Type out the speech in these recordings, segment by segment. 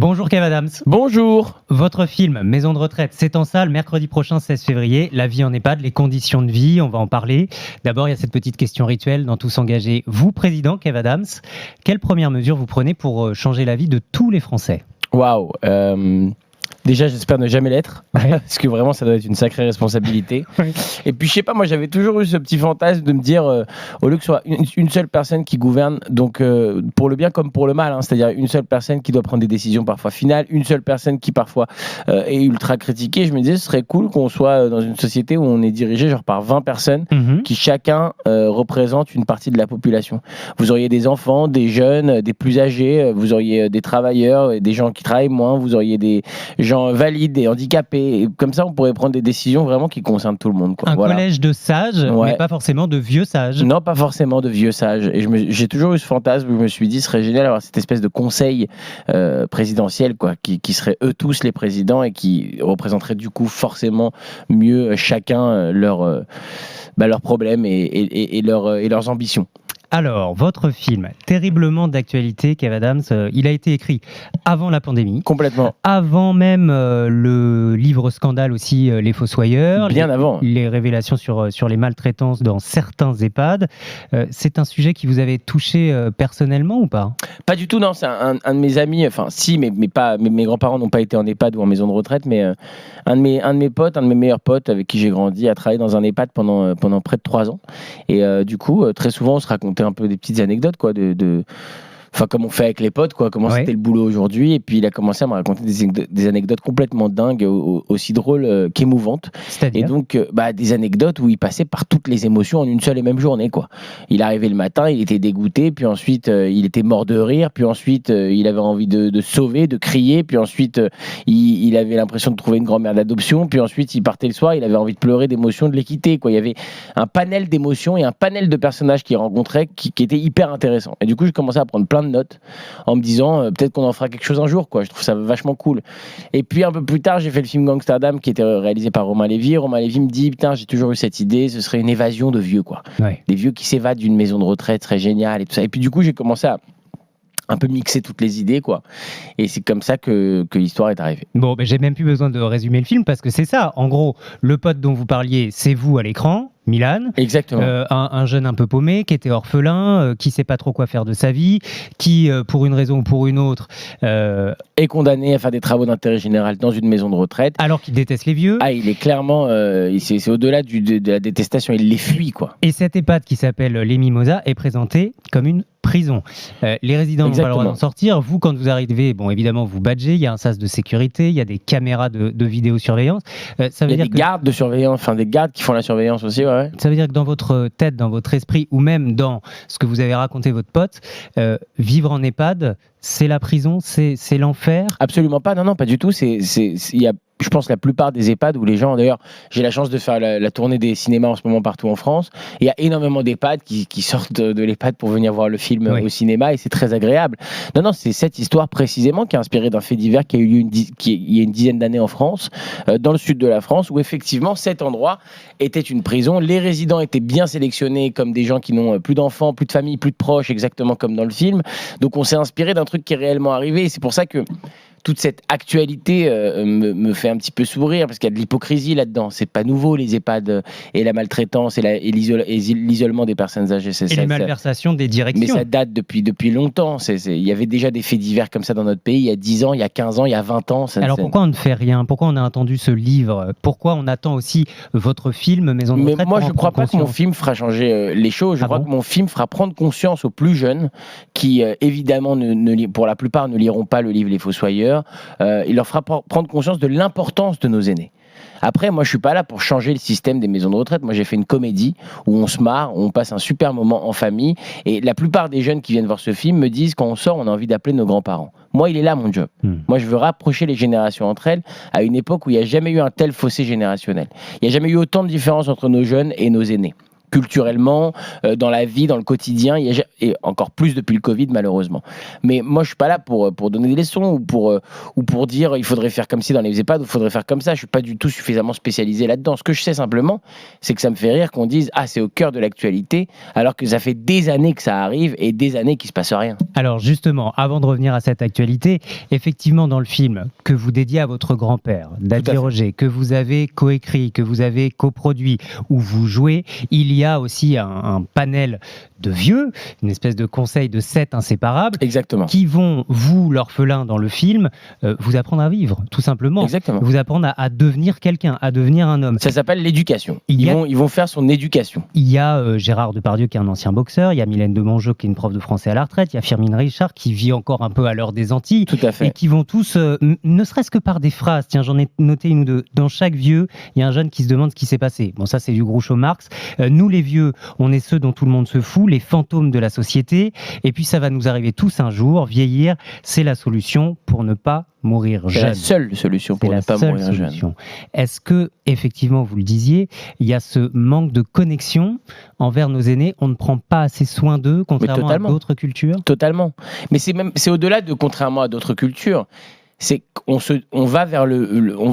Bonjour Kev Adams. Bonjour. Votre film Maison de retraite, c'est en salle mercredi prochain 16 février. La vie en EHPAD, les conditions de vie, on va en parler. D'abord, il y a cette petite question rituelle dans Tous engagés. Vous, président Kev Adams, quelles premières mesures vous prenez pour changer la vie de tous les Français ? Waouh. Déjà, j'espère ne jamais l'être, parce que vraiment, ça doit être une sacrée responsabilité. Ouais. Et puis, je sais pas, moi, j'avais toujours eu ce petit fantasme de me dire, au lieu que ce soit une seule personne qui gouverne, donc pour le bien comme pour le mal, hein, c'est-à-dire une seule personne qui doit prendre des décisions parfois finales, une seule personne qui parfois est ultra critiquée. Je me disais, ce serait cool qu'on soit dans une société où on est dirigé genre par 20 personnes qui chacun représente une partie de la population. Vous auriez des enfants, des jeunes, des plus âgés, vous auriez des travailleurs, des gens qui travaillent moins, vous auriez des gens valides et handicapés. Et comme ça, on pourrait prendre des décisions vraiment qui concernent tout le monde. Quoi. Un Voilà. collège de sages, Ouais. mais pas forcément de vieux sages. Non, pas forcément de vieux sages. Et j'ai toujours eu ce fantasme où je me suis dit, ce serait génial d'avoir cette espèce de conseil présidentiel, quoi, qui seraient eux tous les présidents et qui représenteraient du coup forcément mieux chacun leurs problèmes et leurs ambitions. Alors, votre film, terriblement d'actualité, Kev Adams, il a été écrit avant la pandémie. Complètement. Avant même le livre scandale aussi, Les Fossoyeurs. Bien avant. Les révélations sur les maltraitances dans certains EHPAD. C'est un sujet qui vous avait touché personnellement ou pas ? Pas du tout, non. C'est un de mes amis, enfin si, mais mes grands-parents n'ont pas été en EHPAD ou en maison de retraite, mais un de mes potes, un de mes meilleurs potes avec qui j'ai grandi, a travaillé dans un EHPAD pendant près de 3 ans. Et du coup, très souvent, on se racontait un peu des petites anecdotes, quoi, enfin, comme on fait avec les potes, quoi, comment c'était le boulot aujourd'hui. Et puis, il a commencé à me raconter des anecdotes complètement dingues, aussi drôles qu'émouvantes. C'est-à-dire ? Et donc, des anecdotes où il passait par toutes les émotions en une seule et même journée, quoi. Il arrivait le matin, il était dégoûté, puis ensuite, il était mort de rire, puis ensuite, il avait envie de sauver, de crier, puis ensuite, il avait l'impression de trouver une grand-mère d'adoption, puis ensuite, il partait le soir, il avait envie de pleurer d'émotion, de les quitter, quoi. Il y avait un panel d'émotions et un panel de personnages qu'il rencontrait qui était hyper intéressant. Et du coup, j'ai commencé à prendre plein de notes en me disant peut-être qu'on en fera quelque chose un jour, quoi. Je trouve ça vachement cool. Et puis un peu plus tard, j'ai fait le film Gangsterdam qui était réalisé par Romain Lévy. Romain Lévy me dit putain, j'ai toujours eu cette idée, ce serait une évasion de vieux, quoi. Ouais. Des vieux qui s'évadent d'une maison de retraite, serait génial et tout ça. Et puis du coup, j'ai commencé à un peu mixer toutes les idées, quoi. Et c'est comme ça que l'histoire est arrivée. Bon, j'ai même plus besoin de résumer le film parce que c'est ça. En gros, le pote dont vous parliez, c'est vous à l'écran. Milan, Exactement. un jeune un peu paumé qui était orphelin, qui sait pas trop quoi faire de sa vie, qui pour une raison ou pour une autre est condamné à faire des travaux d'intérêt général dans une maison de retraite. Alors qu'il déteste les vieux. Ah, il est clairement, c'est au-delà de la détestation, il les fuit, quoi. Et cette EHPAD qui s'appelle Les Mimosas est présentée comme une prison. Les résidents n'ont pas le droit d'en sortir. Vous, quand vous arrivez, bon, évidemment, vous badgez, il y a un sas de sécurité, il y a des caméras de vidéosurveillance. Ça veut il y a dire des gardes de surveillance, enfin des gardes qui font la surveillance aussi, ouais. Ça veut dire que dans votre tête, dans votre esprit, ou même dans ce que vous avez raconté votre pote, vivre en EHPAD, c'est la prison, c'est l'enfer ? Absolument pas, non, pas du tout. Il y a, je pense, la plupart des EHPAD où les gens, d'ailleurs, j'ai la chance de faire la tournée des cinémas en ce moment partout en France. Il y a énormément d'EHPAD qui sortent de l'EHPAD pour venir voir le film au cinéma et c'est très agréable. Non, c'est cette histoire précisément qui est inspirée d'un fait divers qui a eu lieu il y a une dizaine d'années en France, dans le sud de la France, où effectivement cet endroit était une prison. Les résidents étaient bien sélectionnés comme des gens qui n'ont plus d'enfants, plus de famille, plus de proches, exactement comme dans le film. Donc on s'est inspiré d'un truc qui est réellement arrivé et c'est pour ça que toute cette actualité me fait un petit peu sourire parce qu'il y a de l'hypocrisie là-dedans. C'est pas nouveau, les EHPAD et la maltraitance et l'isolement des personnes âgées. Et les malversations des directions. Mais ça date depuis longtemps. Il y avait déjà des faits divers comme ça dans notre pays il y a 10 ans, il y a 15 ans, il y a 20 ans. Alors pourquoi on ne fait rien ? Pourquoi on a attendu ce livre ? Pourquoi on attend aussi votre film Maison de retraite ? Mais moi, je ne crois pas que mon film fera changer les choses. Je crois que mon film fera prendre conscience aux plus jeunes qui, évidemment, pour la plupart, ne liront pas le livre Les Fossoyeurs. Il leur fera prendre conscience de l'importance de nos aînés. Après, moi, je suis pas là pour changer le système des maisons de retraite. Moi, j'ai fait une comédie où on se marre, où on passe un super moment en famille. Et la plupart des jeunes qui viennent voir ce film me disent, quand on sort, on a envie d'appeler nos grands-parents. Moi, il est là, mon job. Moi, je veux rapprocher les générations entre elles à une époque où il n'y a jamais eu un tel fossé générationnel. Il n'y a jamais eu autant de différence entre nos jeunes et nos aînés. culturellement, dans la vie, dans le quotidien, et encore plus depuis le Covid malheureusement. Mais moi je suis pas là pour donner des leçons ou pour dire il faudrait faire comme ci dans les EHPAD ou il faudrait faire comme ça. Je suis pas du tout suffisamment spécialisé là-dedans. Ce que je sais simplement, c'est que ça me fait rire qu'on dise ah c'est au cœur de l'actualité, alors que ça fait des années que ça arrive et des années qu'il se passe rien. Alors justement, avant de revenir à cette actualité, effectivement dans le film que vous dédiez à votre grand-père, David Roger, que vous avez coécrit, que vous avez coproduit, où vous jouez, il y a aussi un panel de vieux, une espèce de conseil de 7 inséparables. Exactement. Qui vont, vous, l'orphelin dans le film, vous apprendre à vivre, tout simplement. Exactement. Vous apprendre à devenir quelqu'un, à devenir un homme. Ça s'appelle l'éducation. Ils vont faire son éducation. Il y a Gérard Depardieu qui est un ancien boxeur, il y a Mylène de Mongeau qui est une prof de français à la retraite, il y a Firmin Richard qui vit encore un peu à l'heure des Antilles. Tout à fait. Et qui vont tous, ne serait-ce que par des phrases, tiens j'en ai noté une ou deux, dans chaque vieux, il y a un jeune qui se demande ce qui s'est passé. Bon ça c'est du Groucho Marx. Nous les vieux, on est ceux dont tout le monde se fout, les fantômes de la société, et puis ça va nous arriver tous un jour, vieillir, c'est la solution pour ne pas mourir jeune. C'est la seule solution pour ne pas mourir jeune. Est-ce que, effectivement, vous le disiez, il y a ce manque de connexion envers nos aînés, on ne prend pas assez soin d'eux, contrairement à d'autres cultures? Totalement. Mais c'est au-delà de contrairement à d'autres cultures, c'est qu'on va vers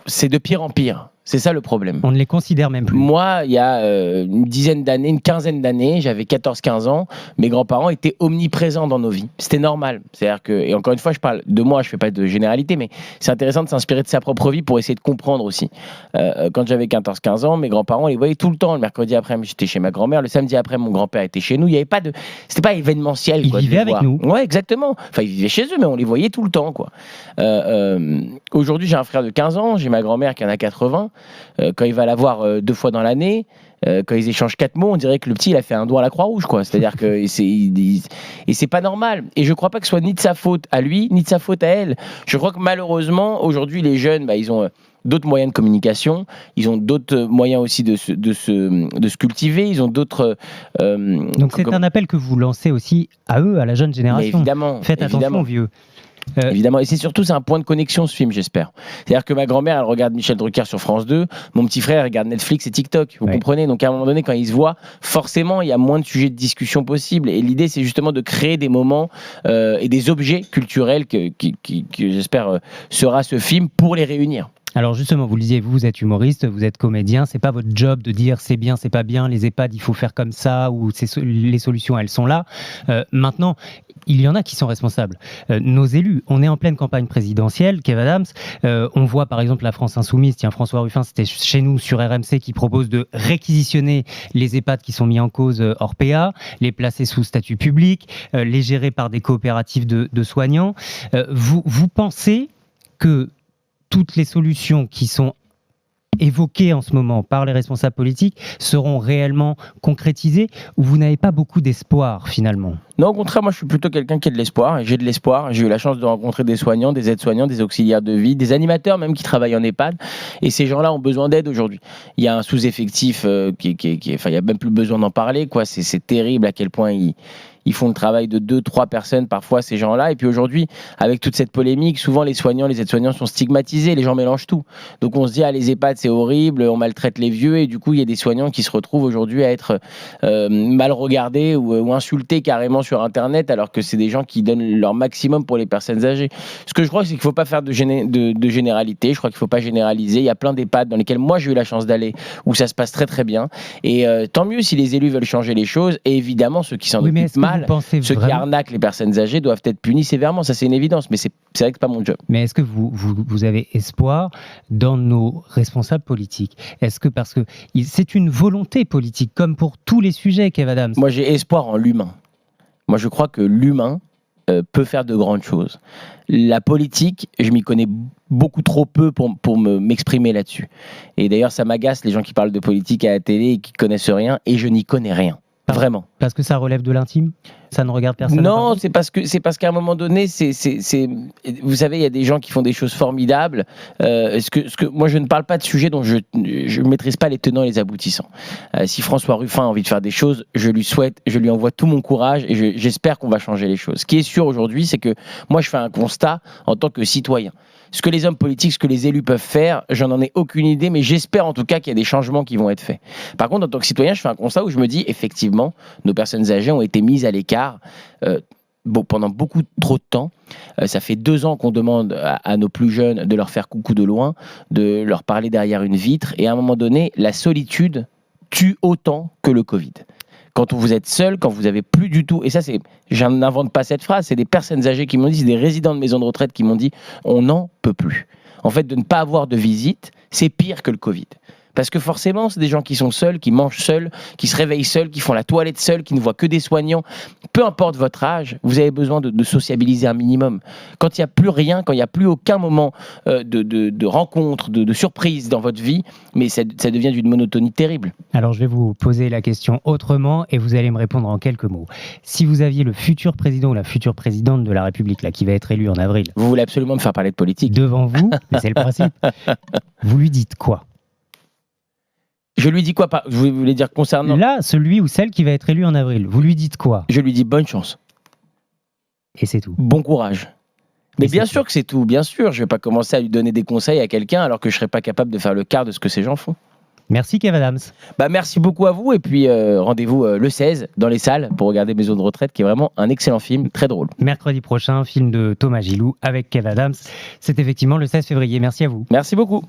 c'est de pire en pire. C'est ça le problème. On ne les considère même plus. Moi, il y a une quinzaine d'années, j'avais 14-15 ans, mes grands-parents étaient omniprésents dans nos vies. C'était normal. C'est-à-dire que, et encore une fois, je parle de moi, je ne fais pas de généralité, mais c'est intéressant de s'inspirer de sa propre vie pour essayer de comprendre aussi. Quand j'avais 14-15 ans, mes grands-parents, on les voyait tout le temps. Le mercredi après, j'étais chez ma grand-mère. Le samedi après, mon grand-père était chez nous. Il y avait pas de, c'était pas événementiel. Ils vivaient avec nous. Ouais, exactement. Enfin, ils vivaient chez eux, mais on les voyait tout le temps, quoi. Aujourd'hui, j'ai un frère de 15 ans, j'ai ma grand-mère qui en a 80. Quand il va la voir 2 fois dans l'année, quand ils échangent 4 mots, on dirait que le petit il a fait un doigt à la Croix-Rouge, quoi. C'est-à-dire que c'est pas normal. Et je crois pas que ce soit ni de sa faute à lui, ni de sa faute à elle. Je crois que malheureusement, aujourd'hui, les jeunes, ils ont d'autres moyens de communication, ils ont d'autres moyens aussi de se cultiver, ils ont d'autres... Donc c'est un appel que vous lancez aussi à eux, à la jeune génération. Mais évidemment. Faites attention aux vieux. Évidemment, et c'est un point de connexion ce film, j'espère. C'est-à-dire que ma grand-mère, elle regarde Michel Drucker sur France 2, mon petit frère regarde Netflix et TikTok, vous comprenez. Donc à un moment donné, quand ils se voient, forcément, il y a moins de sujets de discussion possibles. Et l'idée, c'est justement de créer des moments et des objets culturels que j'espère sera ce film pour les réunir. Alors justement, vous le disiez, vous êtes humoriste, vous êtes comédien, c'est pas votre job de dire c'est bien, c'est pas bien, les EHPAD il faut faire comme ça, ou les solutions elles sont là. Maintenant, il y en a qui sont responsables. Nos élus, on est en pleine campagne présidentielle, Kev Adams, on voit par exemple la France Insoumise, tiens François Ruffin, c'était chez nous sur RMC, qui propose de réquisitionner les EHPAD qui sont mis en cause hors PA, les placer sous statut public, les gérer par des coopératives de soignants. Vous pensez que toutes les solutions qui sont évoquées en ce moment par les responsables politiques seront réellement concrétisées, ou vous n'avez pas beaucoup d'espoir finalement? Non, au contraire, moi je suis plutôt quelqu'un qui a de l'espoir, et j'ai de l'espoir. J'ai eu la chance de rencontrer des soignants, des aides-soignants, des auxiliaires de vie, des animateurs même qui travaillent en EHPAD, et ces gens-là ont besoin d'aide aujourd'hui. Il y a un sous-effectif il y a même plus besoin d'en parler, quoi. C'est terrible à quel point ils font le travail de 2-3 personnes parfois, ces gens-là. Et puis aujourd'hui, avec toute cette polémique, souvent les soignants, les aides-soignants sont stigmatisés, les gens mélangent tout. Donc on se dit, les EHPAD c'est horrible, on maltraite les vieux, et du coup il y a des soignants qui se retrouvent aujourd'hui à être mal regardés ou insultés carrément sur Internet, alors que c'est des gens qui donnent leur maximum pour les personnes âgées. Ce que je crois, c'est qu'il ne faut pas faire de généralité, je crois qu'il ne faut pas généraliser. Il y a plein d'EHPAD dans lesquels moi j'ai eu la chance d'aller, où ça se passe très très bien. Et tant mieux si les élus veulent changer les choses, et évidemment ceux qui s'en occupent mal, ceux qui arnaquent les personnes âgées doivent être punis sévèrement, ça c'est une évidence, mais c'est vrai que c'est pas mon job. Mais est-ce que vous avez espoir dans nos responsables politiques? Est-ce que, parce que c'est une volonté politique, comme pour tous les sujets, Kev Adams? Moi j'ai espoir en l'humain. Moi je crois que l'humain peut faire de grandes choses. La politique, je m'y connais beaucoup trop peu pour m'exprimer là-dessus. Et d'ailleurs ça m'agace les gens qui parlent de politique à la télé et qui connaissent rien, et je n'y connais rien. Vraiment. Parce que ça relève de l'intime? Ça ne regarde personne. Non, c'est parce qu'à un moment donné, vous savez, il y a des gens qui font des choses formidables. Moi, je ne parle pas de sujets dont je ne maîtrise pas les tenants et les aboutissants. Si François Ruffin a envie de faire des choses, je lui envoie tout mon courage et j'espère qu'on va changer les choses. Ce qui est sûr aujourd'hui, c'est que moi, je fais un constat en tant que citoyen. Ce que les hommes politiques, ce que les élus peuvent faire, j'en ai aucune idée, mais j'espère en tout cas qu'il y a des changements qui vont être faits. Par contre, en tant que citoyen, je fais un constat où je me dis, effectivement, nos personnes âgées ont été mises à l'écart pendant beaucoup trop de temps. Ça fait 2 ans qu'on demande à nos plus jeunes de leur faire coucou de loin, de leur parler derrière une vitre, et à un moment donné, la solitude tue autant que le Covid. Quand vous êtes seul, quand vous avez plus du tout, et ça je n'invente pas cette phrase, c'est des personnes âgées qui m'ont dit, c'est des résidents de maisons de retraite qui m'ont dit, on n'en peut plus. En fait, de ne pas avoir de visite, c'est pire que le Covid. Parce que forcément, c'est des gens qui sont seuls, qui mangent seuls, qui se réveillent seuls, qui font la toilette seuls, qui ne voient que des soignants. Peu importe votre âge, vous avez besoin de sociabiliser un minimum. Quand il n'y a plus rien, quand il n'y a plus aucun moment de rencontre, de surprise dans votre vie, mais ça devient d'une monotonie terrible. Alors, je vais vous poser la question autrement et vous allez me répondre en quelques mots. Si vous aviez le futur président ou la future présidente de la République, là, qui va être élu en avril... Vous voulez absolument me faire parler de politique. Devant vous, mais c'est le principe. Vous lui dites quoi ? Je lui dis quoi? Vous voulez dire concernant... Là, celui ou celle qui va être élu en avril, vous lui dites quoi? Je lui dis bonne chance. Et c'est tout. Bon courage. Mais bien sûr que c'est tout, bien sûr. Je ne vais pas commencer à lui donner des conseils à quelqu'un alors que je ne serais pas capable de faire le quart de ce que ces gens font. Merci Kev Adams. Merci beaucoup à vous et puis rendez-vous le 16 dans les salles pour regarder Maison de retraite qui est vraiment un excellent film, très drôle. Mercredi prochain, film de Thomas Gilou avec Kev Adams. C'est effectivement le 16 février. Merci à vous. Merci beaucoup.